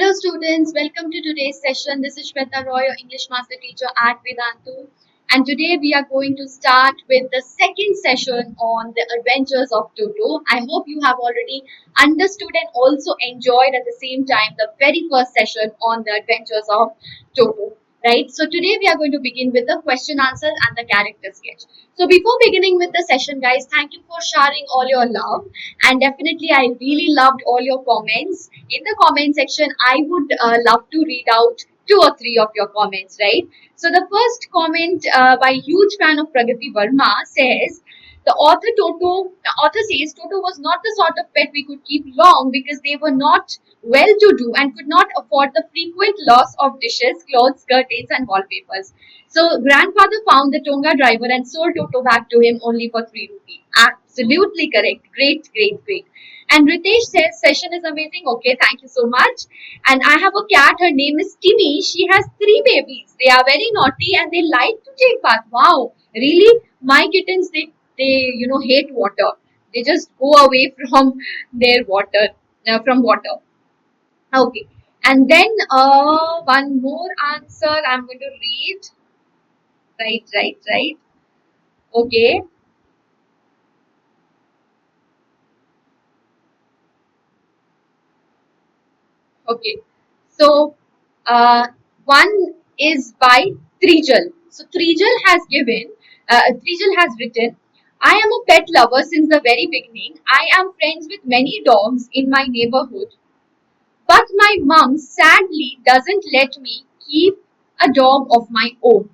Hello students, welcome to today's session. This is Sweta Roy, your English Master Teacher at Vedantu. And today we are going to start with the second session on the Adventures of Toto. I hope you have already understood and also enjoyed at the same time the very first session on the Adventures of Toto. Right, so today we are going to begin with the question answers and the character sketch. So before beginning with the session, guys, thank you for sharing all your love, and definitely I really loved all your comments. In the comment section, I would love to read out 2 or 3 of your comments, right? So the first comment by huge fan of Pragati Verma says, the author says Toto was not the sort of pet we could keep long because they were not well-to-do and could not afford the frequent loss of dishes, clothes, curtains, and wallpapers. So grandfather found the Tonga driver and sold Toto back to him only for 3 rupees. Absolutely correct. Great, great, great. And Ritesh says session is amazing. Okay, thank you so much. And I have a cat. Her name is Timmy. She has 3 babies. They are very naughty and they like to take bath. Wow, really? My kittens, they hate water. They just go away from their water, from water. Okay. And then one more answer I'm going to read. Right. Okay. Okay. So one is by Trijal. So Trijal has written, I am a pet lover since the very beginning. I am friends with many dogs in my neighborhood. But my mum sadly doesn't let me keep a dog of my own.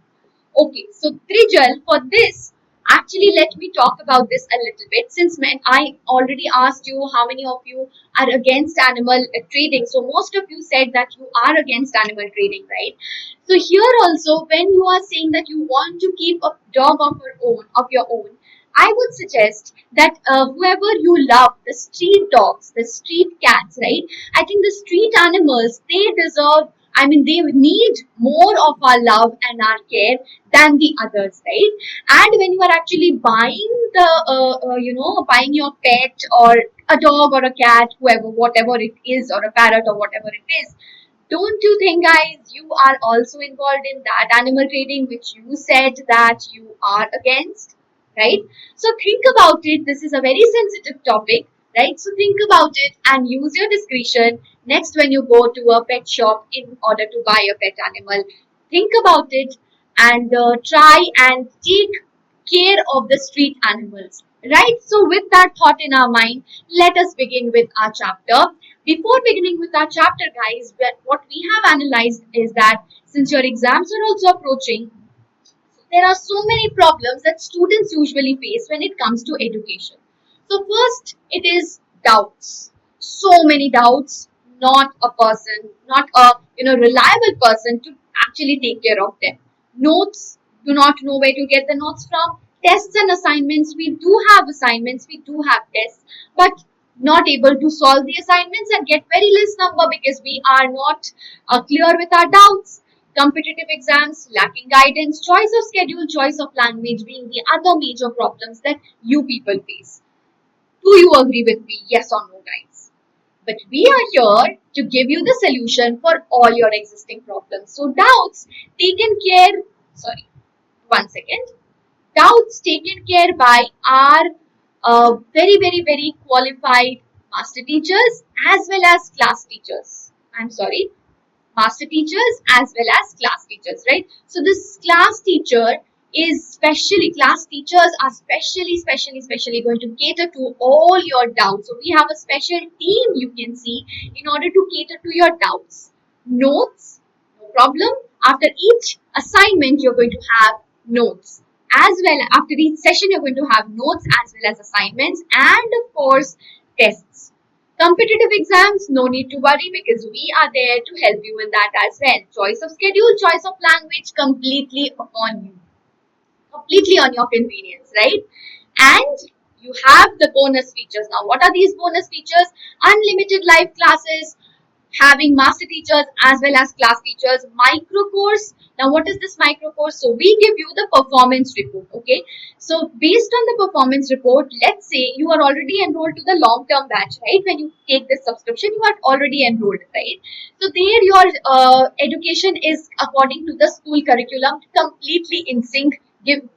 Okay, so Trijal, for this, actually let me talk about this a little bit since I already asked you how many of you are against animal trading. So most of you said that you are against animal trading, right? So here also, when you are saying that you want to keep a dog of your own, I would suggest that whoever you love, the street dogs, the street cats, right? I think the street animals, they deserve, they need more of our love and our care than the others, right? And when you are actually buying your pet or a dog or a cat, whoever, whatever it is, or a parrot or whatever it is, don't you think, guys, you are also involved in that animal trading which you said that you are against, right? So think about it. This is a very sensitive topic, right? So think about it and use your discretion next when you go to a pet shop in order to buy a pet animal. Think about it and try and take care of the street animals, right? So with that thought in our mind, let us begin with our chapter. Before beginning with our chapter, guys, what we have analyzed is that since your exams are also approaching, there are so many problems that students usually face when it comes to education. So first, it is doubts. So many doubts, not a person, not a reliable person to actually take care of them. Notes, do not know where to get the notes from. Tests and assignments, we do have assignments, we do have tests, but not able to solve the assignments and get very less number because we are not clear with our doubts. Competitive exams, lacking guidance, choice of schedule, choice of language being the other major problems that you people face. Do you agree with me? Yes or no, guys? But we are here to give you the solution for all your existing problems. So doubts taken care, sorry, one second. Doubts taken care by our very qualified master teachers as well as class teachers. I'm sorry, master teachers as well as class teachers, right? So this class teacher is class teachers are specially going to cater to all your doubts. So we have a special team, you can see, in order to cater to your doubts. Notes, no problem. After each assignment, you're going to have notes. As well, after each session, you're going to have notes as well as assignments and of course, tests. Competitive exams, no need to worry because we are there to help you in that as well. Choice of schedule, choice of language, completely upon you. Completely on your convenience, right? And you have the bonus features. Now, what are these bonus features? Unlimited live classes, having master teachers as well as class teachers. Micro course. Now, what is this micro course? So we give you the performance report. Okay. So based on the performance report, let's say you are already enrolled to the long-term batch, right? When you take this subscription, you are already enrolled, right? So there your education is according to the school curriculum, completely in sync,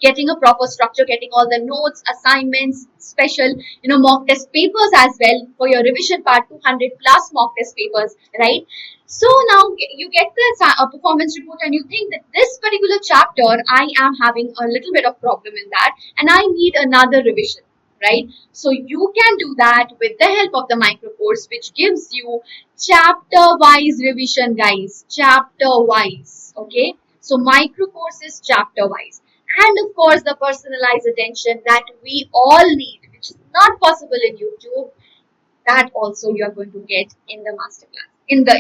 getting a proper structure, getting all the notes, assignments, special, mock test papers as well for your revision part, 200 plus mock test papers, right? So now you get the performance report and you think that this particular chapter, I am having a little bit of problem in that and I need another revision, right? So you can do that with the help of the micro course, which gives you chapter wise revision, guys, chapter wise. Okay, so micro course is chapter wise, and of course the personalized attention that we all need, which is not possible in YouTube. That also you are going to get in the master class, in the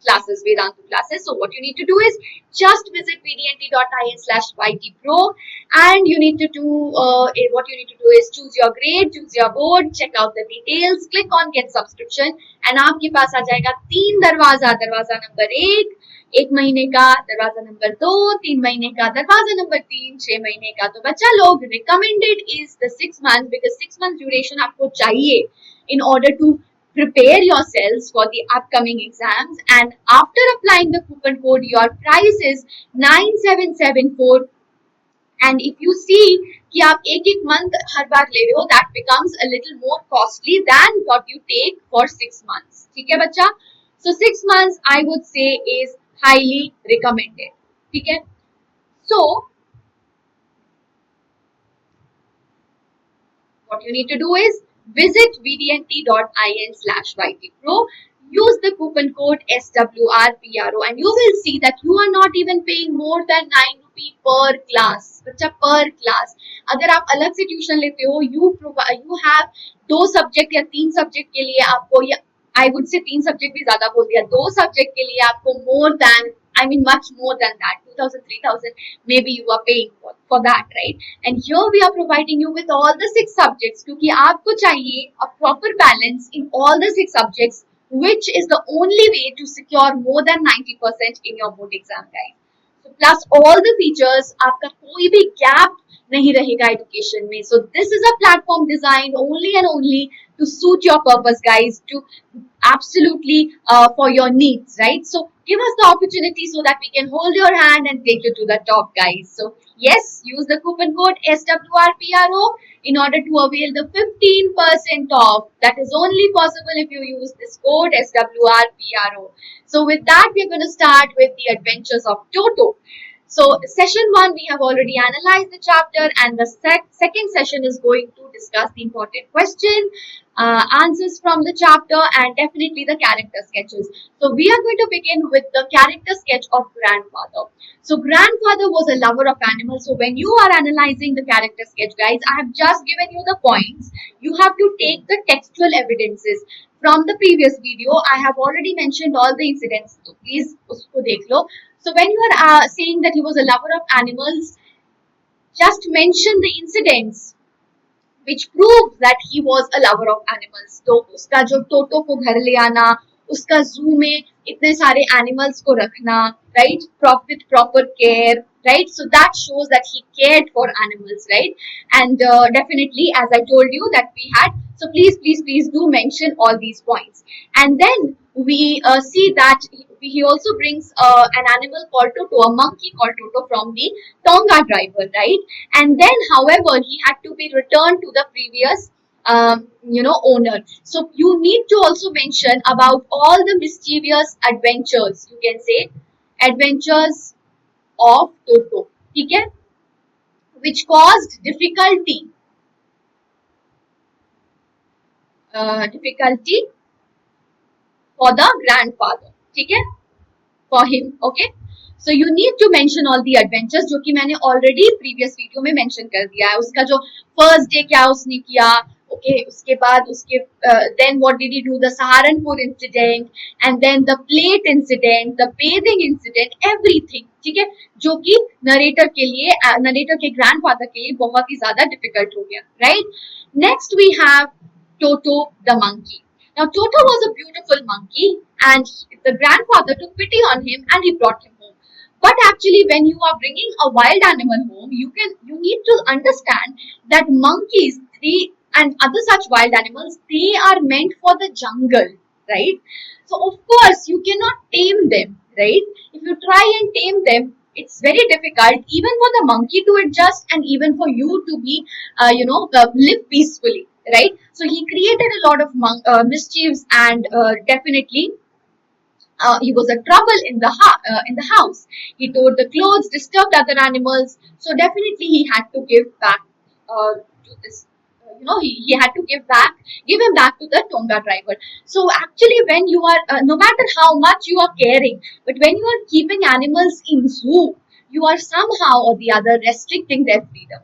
classes, Vedantu classes. So what you need to do is just visit vdmtpro and you need to do what you need to do is choose your grade, choose your board, check out the details, click on get subscription and आपके पास आ जाएगा 3 दरवाजा, दरवाजा number 1 महीने का, दरवाजा number 2 3 महीने का, दरवाजा नंबर 3 6 महीने का. तो बच्चा लोग recommended is the 6 months because 6 months duration आपको चाहिए in order to prepare yourselves for the upcoming exams. And after applying the coupon code, your price is 9774. And if you see कि आप एक month हर बार ले रहे हो, that becomes a little more costly than what you take for 6 months. ठीक है बच्चा? So 6 months I would say is highly recommended. ठीक है? So what you need to do is visit vdnt.in/ytpro, use the coupon code SWRPRO and you will see that you are not even paying more than 9 rupees per class. बच्चा per class. अगर आप अलग से tuition लेते हो, you have 2 subject या 3 subject के लिए आपको, या I would say 3 सब्जेक्ट भी ज्यादा बोल दिया, 2 सब्जेक्ट के लिए आपको more than, I mean much more than that, 2000, 3000 maybe you are paying for that, right? And here we are providing you with all the 6 subjects क्योंकि आपको चाहिए a proper balance in all the 6 subjects, which is the only way to secure more than 90% in your board exam, guys. So plus all the features, आपका कोई भी gap नहीं रहेगा education में. So this is a platform designed only and only to suit your purpose, guys, to absolutely for your needs, right? So give us the opportunity so that we can hold your hand and take you to the top, guys. So yes, use the coupon code SWRPRO in order to avail the 15% off. That is only possible if you use this code SWRPRO. So with that, we're going to start with the Adventures of Toto. So session 1, we have already analyzed the chapter, and the second session is going to discuss the important question, answers from the chapter, and definitely the character sketches. So we are going to begin with the character sketch of grandfather. So grandfather was a lover of animals. So when you are analyzing the character sketch, guys, I have just given you the points. You have to take the textual evidences. From the previous video, I have already mentioned all the incidents. So please usko dekh lo. So when you are saying that he was a lover of animals, just mention the incidents which prove that he was a lover of animals. तो उसका जो टोटो को घर ले आना, उसका जू में इतने सारे एनिमल्स को रखना, right? With proper care, right? So that shows that he cared for animals, right? And definitely, as I told you, that we had. So please do mention all these points. And then we see that he also brings an animal called Toto, a monkey called Toto from the Tonga driver, right? And then, however, he had to be returned to the previous owner. So you need to also mention about all the mischievous adventures. You can say adventures of Toto, okay? Which caused difficulty for the grandfather, okay? For him, okay? So you need to mention all the adventures, जो कि मैंने already previous video में mention कर दिया है. उसका जो first day क्या उसने किया, okay? उसके बाद उसके then what did he do? The Saharanpur incident, and then the plate incident, the bathing incident, everything, ठीक है? जो कि narrator के grandfather के लिए बहुत ही ज़्यादा difficult हो गया, right? Next we have Toto the monkey. Now Toto was a beautiful monkey, and the grandfather took pity on him and he brought him home. But actually, when you are bringing a wild animal home, you need to understand that monkeys, they and other such wild animals, they are meant for the jungle, right? So of course you cannot tame them, right? If you try and tame them, it's very difficult, even for the monkey to adjust, and even for you to be, live peacefully, right? So he created a lot of mischiefs, and definitely he was a trouble in the house. He tore the clothes, disturbed other animals. So definitely he had to give back to this. He had to give him back to the Tonga driver. So actually, when you are, no matter how much you are caring, but when you are keeping animals in zoo, you are somehow or the other restricting their freedom,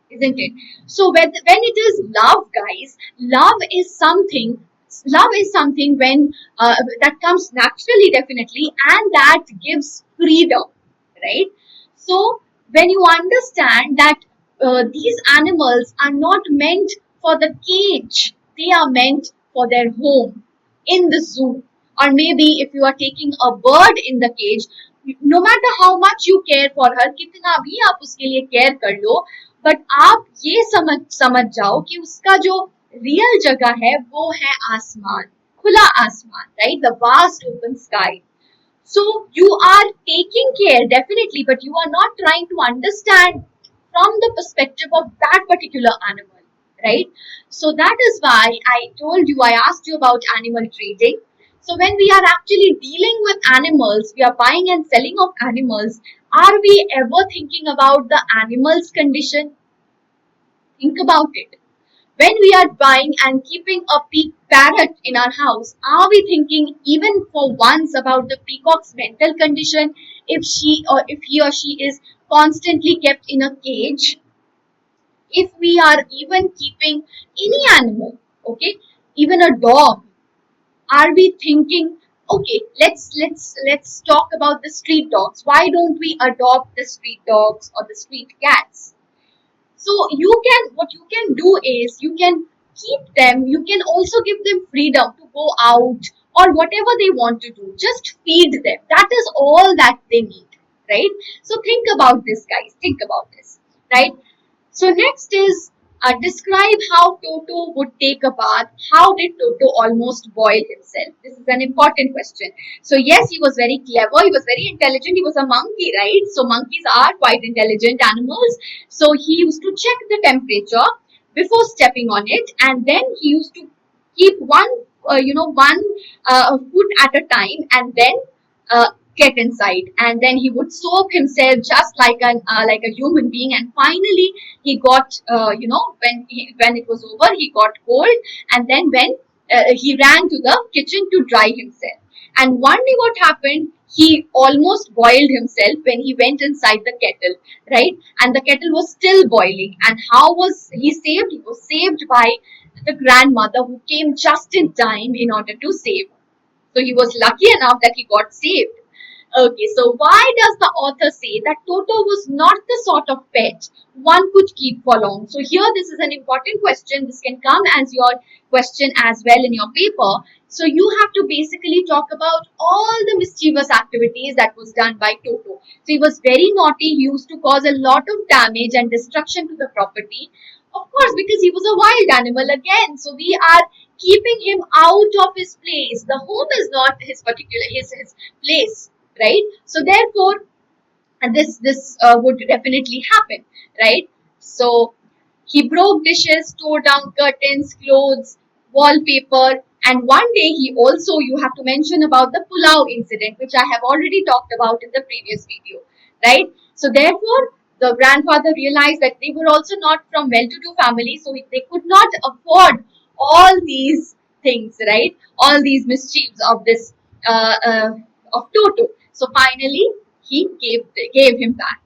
isn't it? So when it is love, guys, love is something when that comes naturally, definitely, and that gives freedom, right? So when you understand that these animals are not meant for the cage, they are meant for their home in the zoo. Or maybe if you are taking a bird in the cage, no matter how much you care for her, कितना भी आप उसके लिए care कर लो, but आप ये समझ जाओ कि उसका जो रियल जगह है वो है आसमान, खुला आसमान, right? The vast open sky. So you are taking care, definitely, but you are not trying to understand from the perspective of that particular animal, right? So that is why I asked you about animal trading. So when we are actually dealing with animals, we are buying and selling of animals, are we ever thinking about the animal's condition? Think about it. When we are buying and keeping a parrot in our house, are we thinking even for once about the peacock's mental condition, if he or she is constantly kept in a cage? If we are even keeping any animal, okay, even a dog, are we thinking, okay, let's talk about the street dogs. Why don't we adopt the street dogs or the street cats? So what you can do is you can keep them, you can also give them freedom to go out or whatever they want to do. Just feed them. That is all that they need, right? So think about this, guys. Think about this, right? So next is describe how Toto would take a bath. How did Toto almost boil himself? This is an important question. So yes, he was very clever. He was very intelligent. He was a monkey, right? So monkeys are quite intelligent animals. So he used to check the temperature before stepping on it, and then he used to keep one foot at a time, and then get inside, and then he would soak himself just like a human being, and finally he got when it was over, he got cold, and then when he ran to the kitchen to dry himself. And one day what happened, he almost boiled himself when he went inside the kettle, right? And the kettle was still boiling, and how was he saved? He was saved by the grandmother, who came just in time in order to save him. So he was lucky enough that he got saved. Okay, so why does the author say that Toto was not the sort of pet one could keep for long? So here this is an important question. This can come as your question as well in your paper. So you have to basically talk about all the mischievous activities that was done by Toto. So he was very naughty. He used to cause a lot of damage and destruction to the property. Of course, because he was a wild animal again. So we are keeping him out of his place. The home is not his place, right? So therefore, this would definitely happen, right? So he broke dishes, tore down curtains, clothes, wallpaper, and one day he also, you have to mention about the pulao incident, which I have already talked about in the previous video, right? So therefore, the grandfather realized that they were also not from well-to-do families, so they could not afford all these things, right? All these mischiefs of this of Toto. So finally, he gave him back.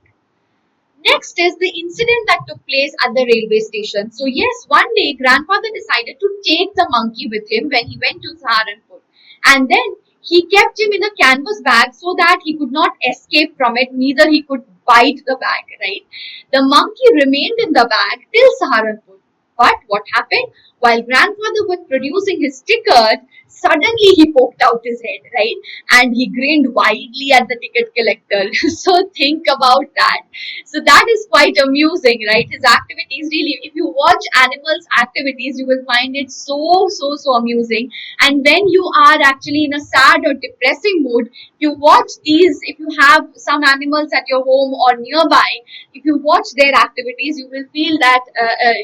Next is the incident that took place at the railway station. So yes, one day grandfather decided to take the monkey with him when he went to Saharanpur, and then he kept him in a canvas bag so that he could not escape from it, neither he could bite the bag, right? The monkey remained in the bag till Saharanpur. But what happened? While grandfather was producing his ticket, suddenly he poked out his head, right? And he grinned widely at the ticket collector. So think about that. So that is quite amusing, right? His activities really, if you watch animals' activities, you will find it so amusing. And when you are actually in a sad or depressing mood, you watch these, if you have some animals at your home or nearby, if you watch their activities, you will feel that,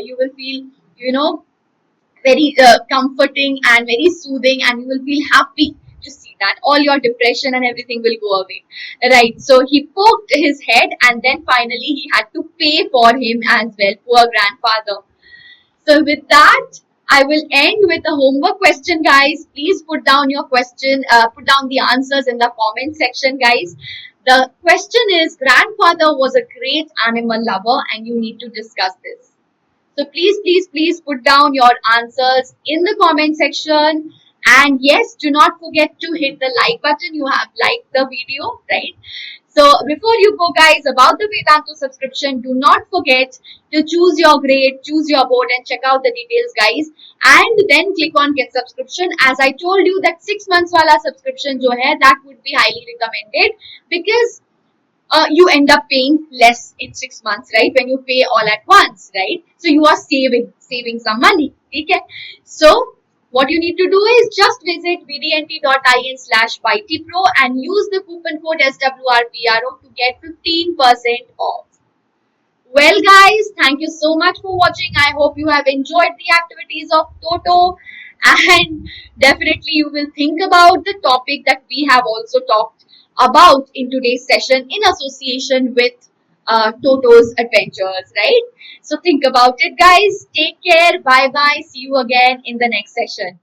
you will feel, you know, very comforting and very soothing, and you will feel happy to see that all your depression and everything will go away, right? So he poked his head, and then finally he had to pay for him as well, poor grandfather. So with that, I will end with a homework question, guys. Please put down your question, put down the answers in the comment section, guys. The question is, grandfather was a great animal lover, and you need to discuss this. So please put down your answers in the comment section. And yes, do not forget to hit the like button. You have liked the video, right? So before you go, guys, about the Vedantu subscription, do not forget to choose your grade, choose your board, and check out the details, guys. And then click on get subscription. As I told you, that 6 months wala subscription jo hai, that would be highly recommended, because you end up paying less in 6 months, right? When you pay all at once, right? So you are saving some money. Okay? So what you need to do is just visit vdnt.in/ytpro and use the coupon code SWRPRO to get 15% off. Well, guys, thank you so much for watching. I hope you have enjoyed the activities of Toto, and definitely you will think about the topic that we have also talked about in today's session in association with Toto's adventures, right? So think about it, guys. Take care. Bye bye. See you again in the next session.